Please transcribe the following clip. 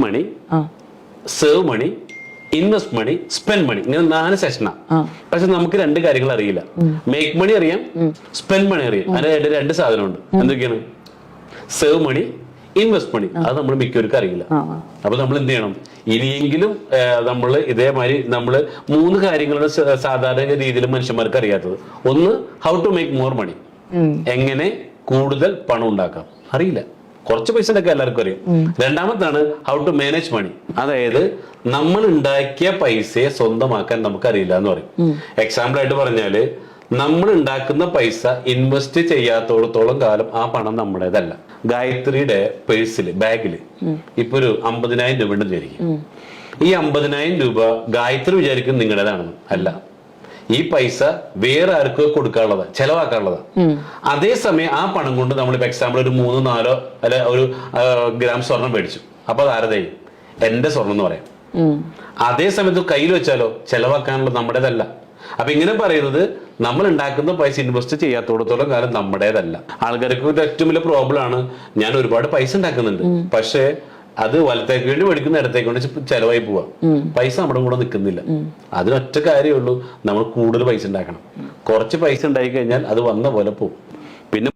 മണി, save മണി, invest മണി, spend മണി, ഇങ്ങനെ 4 സെഷനാണ്. പക്ഷെ നമുക്ക് 2 കാര്യങ്ങൾ അറിയില്ല. മേക്ക് മണി അറിയാം, സ്പെൻഡ് മണി അറിയാം. അതിന് 2 സാധനമുണ്ട്. എന്തൊക്കെയാണ്? സേവ് മണി, ഇൻവെസ്റ്റ് മണി. അത് നമ്മൾ മിക്കവർക്കും അറിയില്ല. അപ്പൊ നമ്മൾ എന്ത് ചെയ്യണം? ഇനിയെങ്കിലും നമ്മൾ ഇതേമാതിരി നമ്മൾ 3 കാര്യങ്ങളുടെ സാധാരണ രീതിയിൽ മനുഷ്യന്മാർക്ക് അറിയാത്തത്. ഒന്ന്, how to make more money, എങ്ങനെ കൂടുതൽ പണം ഉണ്ടാക്കാം അറിയില്ല. കുറച്ച് പൈസ ഒക്കെ എല്ലാവർക്കും അറിയാം. രണ്ടാമത്താണ് ഹൗ ടു മാനേജ് മണി, അതായത് നമ്മൾ ഉണ്ടാക്കിയ പൈസയെ സ്വന്തമാക്കാൻ നമുക്ക് അറിയില്ല എന്ന് പറയും. എക്സാമ്പിൾ ആയിട്ട് പറഞ്ഞാല്, നമ്മൾ ഉണ്ടാക്കുന്ന പൈസ ഇൻവെസ്റ്റ് ചെയ്യാത്തോടത്തോളം കാലം ആ പണം നമ്മുടേതല്ല. ഗായത്രിയുടെ പേഴ്സില്, ബാഗില് ഇപ്പൊ ഒരു 50,000 രൂപ ഉണ്ടെന്ന് വിചാരിക്കും. ഈ 50,000 രൂപ ഗായത്രി വിചാരിക്കും നിങ്ങളുടേതാണെന്ന്. അല്ല, ഈ പൈസ വേറെ ആർക്കോ കൊടുക്കാനുള്ളതാ, ചെലവാക്കാനുള്ളതാ. അതേസമയം ആ പണം കൊണ്ട് നമ്മളിപ്പോ എക്സാമ്പിൾ ഒരു 3-4 അല്ലെ ഒരു ഗ്രാം സ്വർണം മേടിച്ചു. അപ്പൊ അത് ആരതായി? എന്റെ സ്വർണം എന്ന് പറയാം. അതേ സമയത്ത് കയ്യിൽ വെച്ചാലോ ചെലവാക്കാനുള്ളത് നമ്മുടേതല്ല. അപ്പൊ ഇങ്ങനെ പറയുന്നത്, നമ്മൾ ഉണ്ടാക്കുന്ന പൈസ ഇൻവെസ്റ്റ് ചെയ്യാത്തോടത്തോളം കാലം നമ്മുടേതല്ല. ആൾക്കാർക്ക് ഏറ്റവും വലിയ പ്രോബ്ലം ആണ്, ഞാൻ ഒരുപാട് പൈസ ഉണ്ടാക്കുന്നുണ്ട്, പക്ഷേ അത് വലത്തേക്ക് വേണ്ടി മേടിക്കുന്ന ഇടത്തേക്ക് കൊണ്ട് ചെലവായി പോവാ. പൈസ നമ്മുടെ കൂടെ നിൽക്കുന്നില്ല. അതിനൊറ്റ കാര്യമുള്ളൂ, നമ്മൾ കൂടുതൽ പൈസ ഉണ്ടാക്കണം. കുറച്ച് പൈസ ഉണ്ടായി കഴിഞ്ഞാൽ അത് വന്ന പോലെ പോകും. പിന്നെ